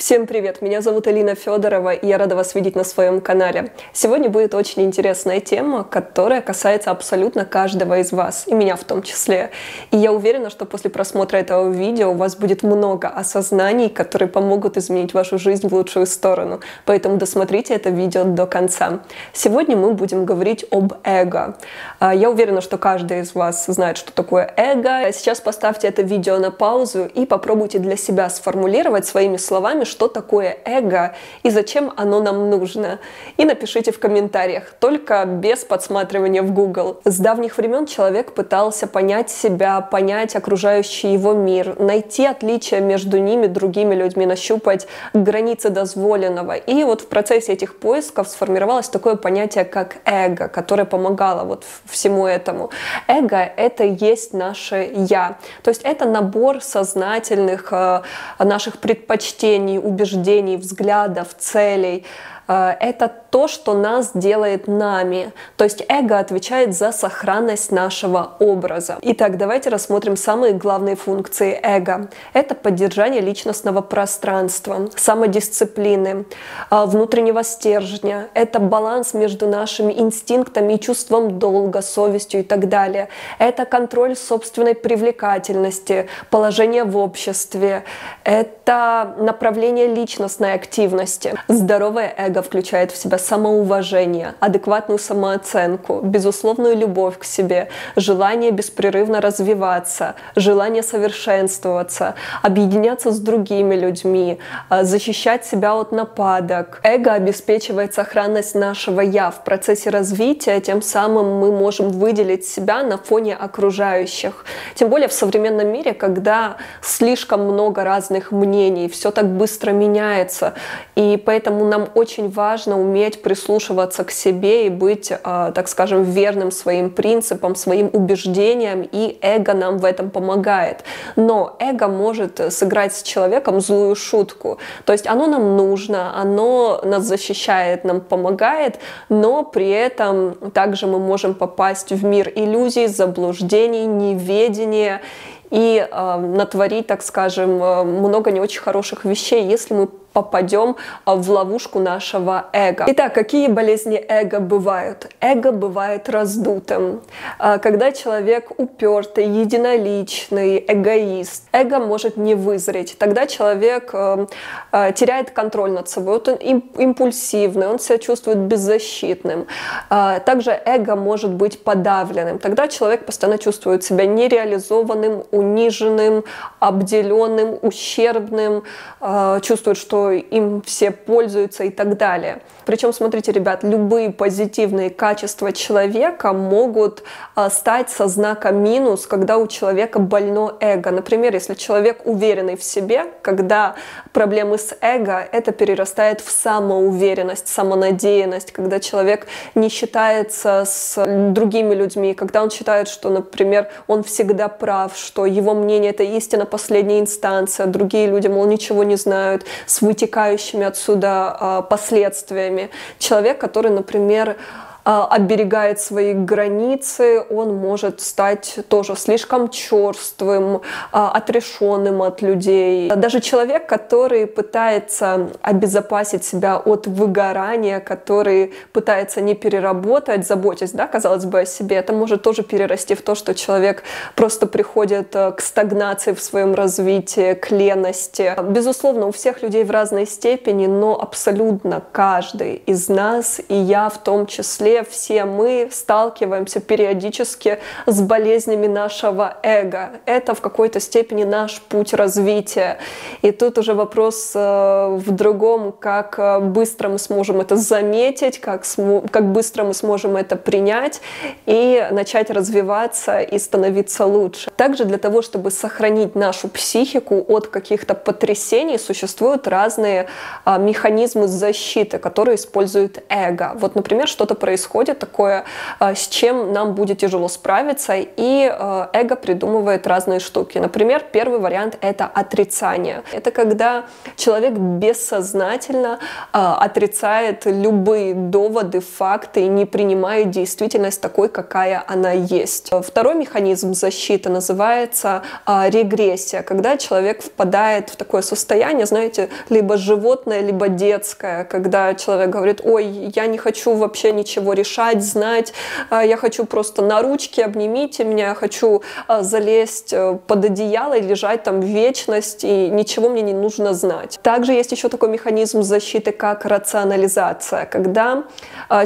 Всем привет! Меня зовут Алина Федорова, и я рада вас видеть на своем канале. Сегодня будет очень интересная тема, которая касается абсолютно каждого из вас, и меня в том числе. И я уверена, что после просмотра этого видео у вас будет много осознаний, которые помогут изменить вашу жизнь в лучшую сторону. Поэтому досмотрите это видео до конца. Сегодня мы будем говорить об эго. Я уверена, что каждый из вас знает, что такое эго. Сейчас поставьте это видео на паузу и попробуйте для себя сформулировать своими словами, что такое эго и зачем оно нам нужно. И напишите в комментариях, только без подсматривания в Google. С давних времен человек пытался понять себя, понять окружающий его мир, найти отличия между ними, другими людьми, нащупать границы дозволенного. И вот в процессе этих поисков сформировалось такое понятие, как эго, которое помогало вот всему этому. Эго — это и есть наше «я». То есть это набор сознательных наших предпочтений, убеждений, взглядов, целей. Это то, что нас делает нами. То есть эго отвечает за сохранность нашего образа. Итак, давайте рассмотрим самые главные функции эго. Это поддержание личностного пространства, самодисциплины, внутреннего стержня. Это баланс между нашими инстинктами и чувством долга, совестью и так далее. Это контроль собственной привлекательности, положение в обществе. Это направление личностной активности. Здоровое эго включает в себя самоуважение, адекватную самооценку, безусловную любовь к себе, желание беспрерывно развиваться, желание совершенствоваться, объединяться с другими людьми, защищать себя от нападок. Эго обеспечивает сохранность нашего «я» в процессе развития, тем самым мы можем выделить себя на фоне окружающих. Тем более в современном мире, когда слишком много разных мнений, все так быстро меняется, и поэтому нам очень важно уметь прислушиваться к себе и быть, так скажем, верным своим принципам, своим убеждениям, и эго нам в этом помогает. Но эго может сыграть с человеком злую шутку. То есть оно нам нужно, оно нас защищает, нам помогает, но при этом также мы можем попасть в мир иллюзий, заблуждений, неведения и натворить, так скажем, много не очень хороших вещей, если мы попадем в ловушку нашего эго. Итак, какие болезни эго бывают? Эго бывает раздутым. Когда человек упертый, единоличный, эгоист, эго может не вызреть. Тогда человек теряет контроль над собой. Вот он импульсивный, он себя чувствует беззащитным. Также эго может быть подавленным. Тогда человек постоянно чувствует себя нереализованным, униженным, обделенным, ущербным, чувствует, что им все пользуются и так далее. Причем, смотрите, ребят, любые позитивные качества человека могут стать со знаком минус, когда у человека больно эго. Например, если человек уверенный в себе, когда проблемы с эго, это перерастает в самоуверенность, самонадеянность, когда человек не считается с другими людьми, когда он считает, что, например, он всегда прав, что его мнение — это истина последняя инстанция, другие люди, мол, ничего не знают, с вытекающими отсюда последствиями. Человек, который, например, оберегает свои границы, он может стать тоже слишком черствым, отрешенным от людей. Даже человек, который пытается обезопасить себя от выгорания, который пытается не переработать, заботясь, да, казалось бы, о себе, это может тоже перерасти в то, что человек просто приходит к стагнации в своем развитии, к лености. Безусловно, у всех людей в разной степени, но абсолютно каждый из нас, и я в том числе, все мы сталкиваемся периодически с болезнями нашего эго. Это в какой-то степени наш путь развития. И тут уже вопрос в другом, как быстро мы сможем это заметить, как быстро мы сможем это принять и начать развиваться и становиться лучше. Также для того, чтобы сохранить нашу психику от каких-то потрясений, существуют разные механизмы защиты, которые используют эго. Вот, например, что-то происходит происходит такое, с чем нам будет тяжело справиться, и эго придумывает разные штуки. Например, первый вариант — это отрицание. Это когда человек бессознательно отрицает любые доводы, факты и не принимает действительность такой, какая она есть. Второй механизм защиты называется регрессия, когда человек впадает в такое состояние, знаете, либо животное, либо детское, когда человек говорит: ой, я не хочу вообще ничего решать, знать, я хочу просто на ручки, обнимите меня, я хочу залезть под одеяло и лежать там в вечность, и ничего мне не нужно знать. Также есть еще такой механизм защиты, как рационализация, когда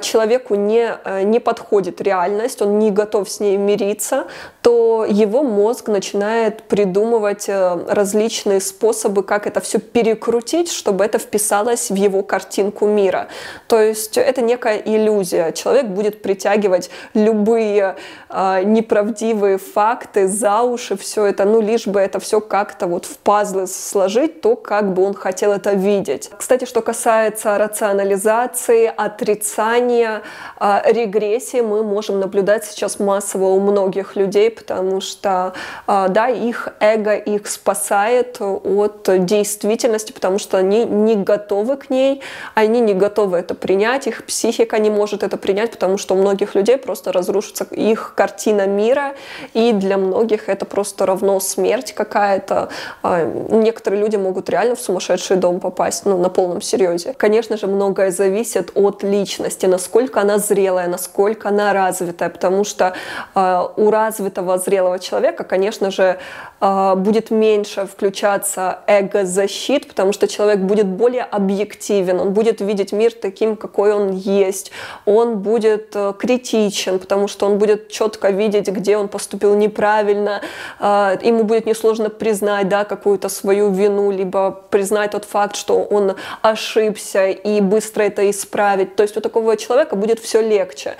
человеку не подходит реальность, он не готов с ней мириться, то его мозг начинает придумывать различные способы, как это все перекрутить, чтобы это вписалось в его картинку мира. То есть это некая иллюзия. Человек будет притягивать любые неправдивые факты за уши, все это, лишь бы это все как-то вот в пазлы сложить, то, как бы он хотел это видеть. Кстати, что касается рационализации, отрицания, регрессии, мы можем наблюдать сейчас массово у многих людей, потому что, да, их эго их спасает от действительности, потому что они не готовы к ней, они не готовы это принять, их психика не может это принять, потому что у многих людей просто разрушится их картина мира, и для многих это просто равно смерть какая-то. Некоторые люди могут реально в сумасшедший дом попасть, на полном серьезе. Конечно же, многое зависит от личности, насколько она зрелая, насколько она развитая, потому что у развитого зрелого человека, конечно же, будет меньше включаться эго-защит, потому что человек будет более объективен, он будет видеть мир таким, какой он есть, он будет критичен, потому что он будет четко видеть, где он поступил неправильно, ему будет несложно признать, да, какую-то свою вину, либо признать тот факт, что он ошибся, и быстро это исправить. То есть у такого человека будет все легче.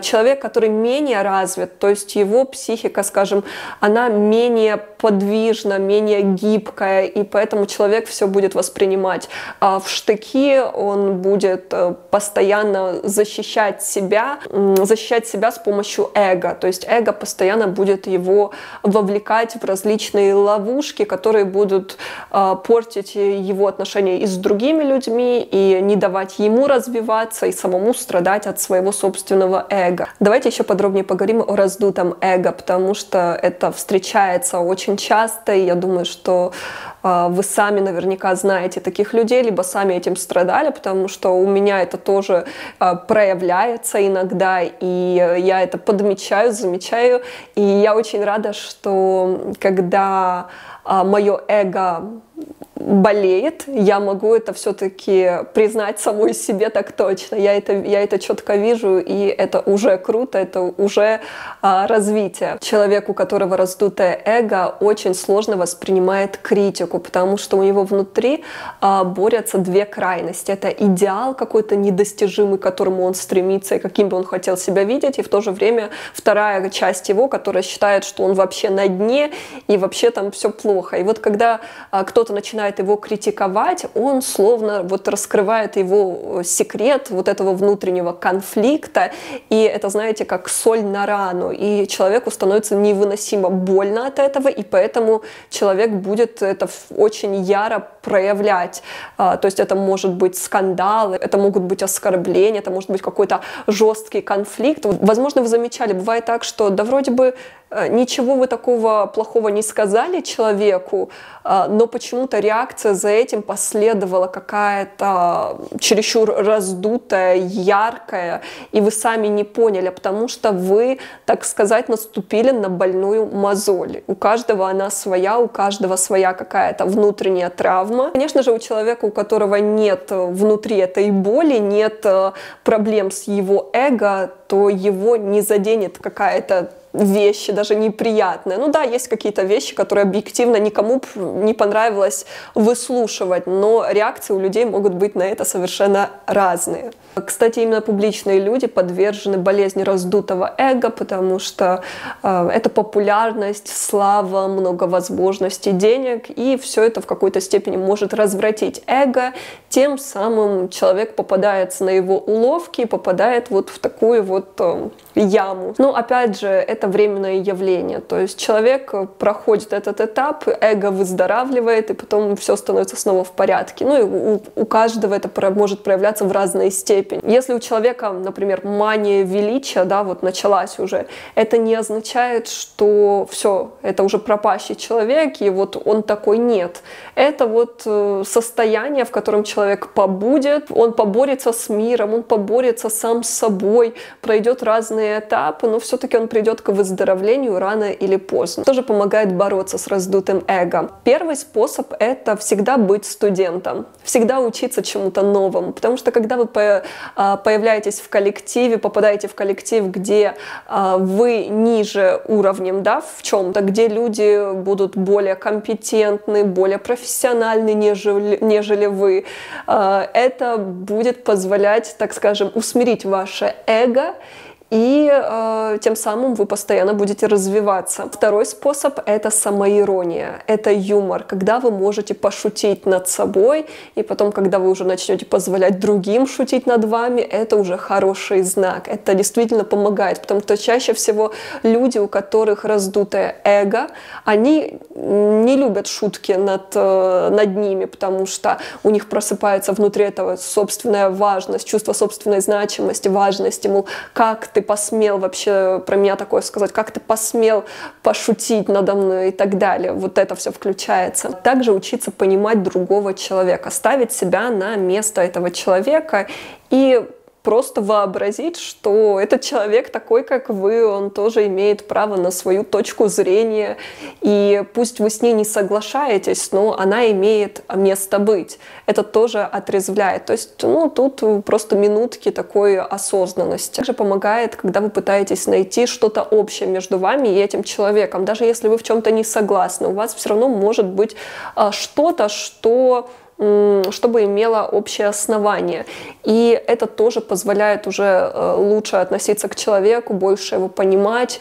Человек, который менее развит, то есть его психика, скажем, она менее подвижна, менее гибкая, и поэтому человек все будет воспринимать в штыки, он будет постоянно защищать себя с помощью эго. То есть эго постоянно будет его вовлекать в различные ловушки, которые будут портить его отношения и с другими людьми, и не давать ему развиваться, и самому страдать от своего собственного эго. Давайте еще подробнее поговорим о раздутом эго, потому что это встречается очень часто, и я думаю, что вы сами наверняка знаете таких людей, либо сами этим страдали, потому что у меня это тоже проявляется иногда, и я это подмечаю, замечаю, и я очень рада, что когда мое эго болеет, я могу это все-таки признать самой себе так точно. Я это четко вижу, и это уже круто, это уже развитие. Человек, у которого раздутое эго, очень сложно воспринимает критику, потому что у него внутри борются две крайности. Это идеал какой-то недостижимый, к которому он стремится, и каким бы он хотел себя видеть, и в то же время вторая часть его, которая считает, что он вообще на дне, и вообще там все плохо. И вот когда кто-то начинает его критиковать, он словно вот раскрывает его секрет вот этого внутреннего конфликта, и это, знаете, как соль на рану, и человеку становится невыносимо больно от этого, и поэтому человек будет это очень яро проявлять. То есть это может быть скандал, это могут быть оскорбления, это может быть какой-то жесткий конфликт. Возможно, вы замечали, бывает так, что да вроде бы ничего вы такого плохого не сказали человеку, но почему-то реакция за этим последовала какая-то чересчур раздутая, яркая, и вы сами не поняли, потому что вы, так сказать, наступили на больную мозоль. У каждого она своя, у каждого своя какая-то внутренняя травма. Конечно же, у человека, у которого нет внутри этой боли, нет проблем с его эго, то его не заденет какая-то вещи, даже неприятные. Ну да, есть какие-то вещи, которые объективно никому не понравилось выслушивать, но реакции у людей могут быть на это совершенно разные. Кстати, именно публичные люди подвержены болезни раздутого эго, потому что это популярность, слава, много возможностей, денег, и все это в какой-то степени может развратить эго, тем самым человек попадается на его уловки и попадает вот в такую вот яму. Но опять же, это временное явление, то есть человек проходит этот этап, эго выздоравливает, и потом все становится снова в порядке. Ну и у каждого это может проявляться в разной степени. Если у человека, например, мания величия, да, вот началась уже, это не означает, что все, это уже пропащий человек, и вот он такой нет. Это вот состояние, в котором человек побудет, он поборется с миром, он поборется сам с собой, пройдет разные этапы, но все-таки он придет к выздоровлению рано или поздно. Тоже помогает бороться с раздутым эго. Первый способ — это всегда быть студентом, всегда учиться чему-то новому, потому что когда вы появляетесь в коллективе, попадаете в коллектив, где вы ниже уровнем, да, в чем-то, где люди будут более компетентны, более профессиональны, нежели вы, это будет позволять, так скажем, усмирить ваше эго, и тем самым вы постоянно будете развиваться. Второй способ — это самоирония, это юмор, когда вы можете пошутить над собой, и потом, когда вы уже начнете позволять другим шутить над вами, это уже хороший знак, это действительно помогает, потому что чаще всего люди, у которых раздутое эго, они не любят шутки над ними, потому что у них просыпается внутри этого собственная важность, чувство собственной значимости, важности, мол, как ты посмел вообще про меня такое сказать, как ты посмел пошутить надо мной и так далее. Вот это все включается. Также учиться понимать другого человека, ставить себя на место этого человека и просто вообразить, что этот человек такой, как вы, он тоже имеет право на свою точку зрения, и пусть вы с ней не соглашаетесь, но она имеет место быть. Это тоже отрезвляет. То есть, тут просто минутки такой осознанности. Также помогает, когда вы пытаетесь найти что-то общее между вами и этим человеком. Даже если вы в чем-то не согласны, у вас все равно может быть что-то, чтобы имело общее основание. И это тоже позволяет уже лучше относиться к человеку, больше его понимать,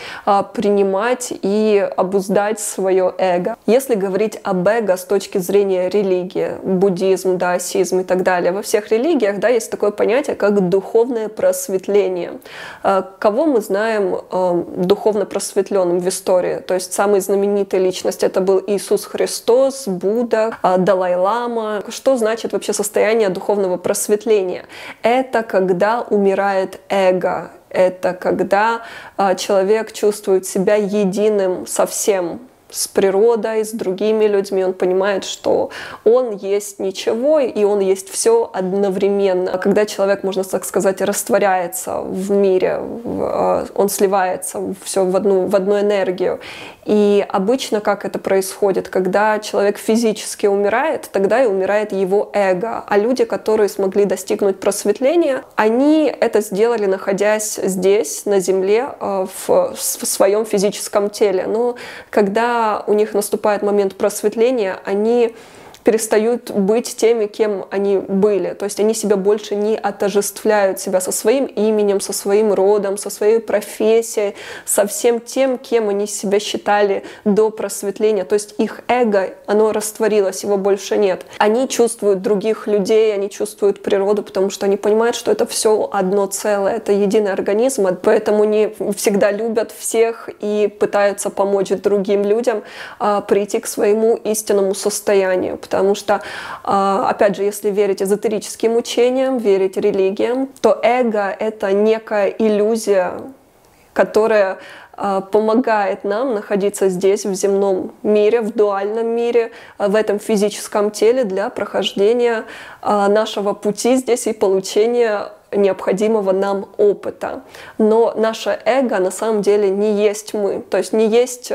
принимать и обуздать свое эго. Если говорить об эго с точки зрения религии, буддизм, даосизм и так далее, во всех религиях, да, есть такое понятие, как духовное просветление. Кого мы знаем духовно просветленным в истории? То есть самые знаменитые личности — это был Иисус Христос, Будда, Далай-лама. Что значит вообще состояние духовного просветления? Это когда умирает эго, это когда человек чувствует себя единым со всем, с природой, с другими людьми, он понимает, что он есть ничего, и он есть все одновременно. Когда человек, можно так сказать, растворяется в мире, он сливается все в одну энергию. И обычно как это происходит? Когда человек физически умирает, тогда и умирает его эго. А люди, которые смогли достигнуть просветления, они это сделали, находясь здесь, на Земле, в своем физическом теле. Но когда у них наступает момент просветления, они перестают быть теми, кем они были. То есть они себя больше не отождествляют себя со своим именем, со своим родом, со своей профессией, со всем тем, кем они себя считали до просветления. То есть их эго, оно растворилось, его больше нет. Они чувствуют других людей, они чувствуют природу, потому что они понимают, что это все одно целое, это единый организм, поэтому они всегда любят всех и пытаются помочь другим людям прийти к своему истинному состоянию. Потому что, опять же, если верить эзотерическим учениям, верить религиям, то эго — это некая иллюзия, которая помогает нам находиться здесь, в земном мире, в дуальном мире, в этом физическом теле для прохождения нашего пути здесь и получения необходимого нам опыта. Но наше эго на самом деле не есть мы, то есть не есть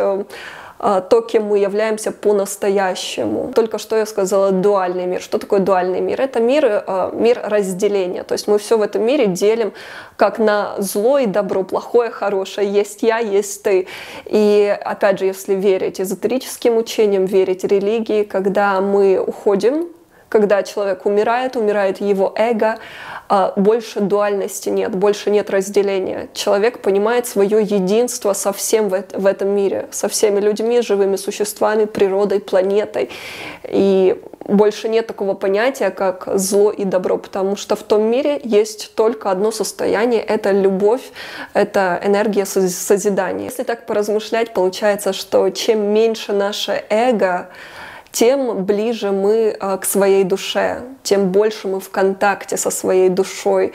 то, кем мы являемся по-настоящему. Только что я сказала дуальный мир. Что такое дуальный мир? Это мир разделения. То есть мы все в этом мире делим как на зло и добро, плохое, хорошее. Есть я, есть ты. И опять же, если верить эзотерическим учениям, верить религии, когда мы уходим, когда человек умирает его эго, больше дуальности нет, больше нет разделения. Человек понимает свое единство со всем в этом мире, со всеми людьми, живыми существами, природой, планетой. И больше нет такого понятия, как зло и добро, потому что в том мире есть только одно состояние — это любовь, это энергия созидания. Если так поразмышлять, получается, что чем меньше наше эго, тем ближе мы к своей душе, тем больше мы в контакте со своей душой,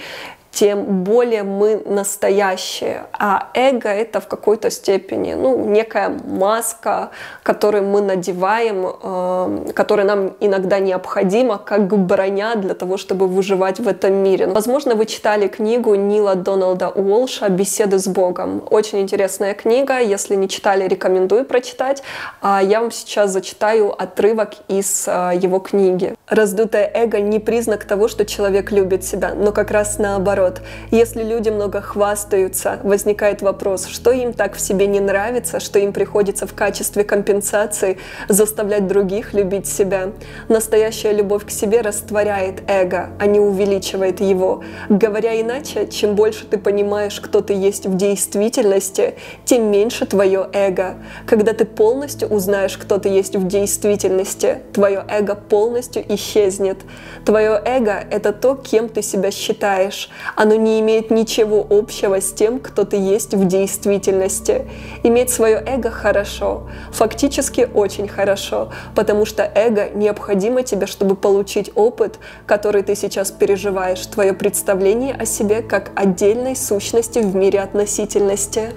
тем более мы настоящие. А эго — это в какой-то степени некая маска, которую мы надеваем, которая нам иногда необходима как броня для того, чтобы выживать в этом мире. Возможно, вы читали книгу Нила Дональда Уолша «Беседы с Богом». Очень интересная книга. Если не читали, рекомендую прочитать. Я вам сейчас зачитаю отрывок из его книги. Раздутое эго не признак того, что человек любит себя, но как раз наоборот. Если люди много хвастаются, возникает вопрос, что им так в себе не нравится, что им приходится в качестве компенсации заставлять других любить себя. Настоящая любовь к себе растворяет эго, а не увеличивает его. Говоря иначе, чем больше ты понимаешь, кто ты есть в действительности, тем меньше твое эго. Когда ты полностью узнаешь, кто ты есть в действительности, твое эго полностью исчезнет. Твое эго — это то, кем ты себя считаешь. Оно не имеет ничего общего с тем, кто ты есть в действительности. Иметь свое эго хорошо, фактически очень хорошо, потому что эго необходимо тебе, чтобы получить опыт, который ты сейчас переживаешь, твое представление о себе как отдельной сущности в мире относительности.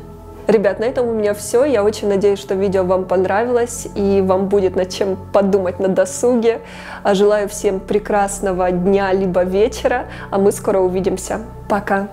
Ребят, на этом у меня все. Я очень надеюсь, что видео вам понравилось и вам будет над чем подумать на досуге. Желаю всем прекрасного дня либо вечера, а мы скоро увидимся. Пока!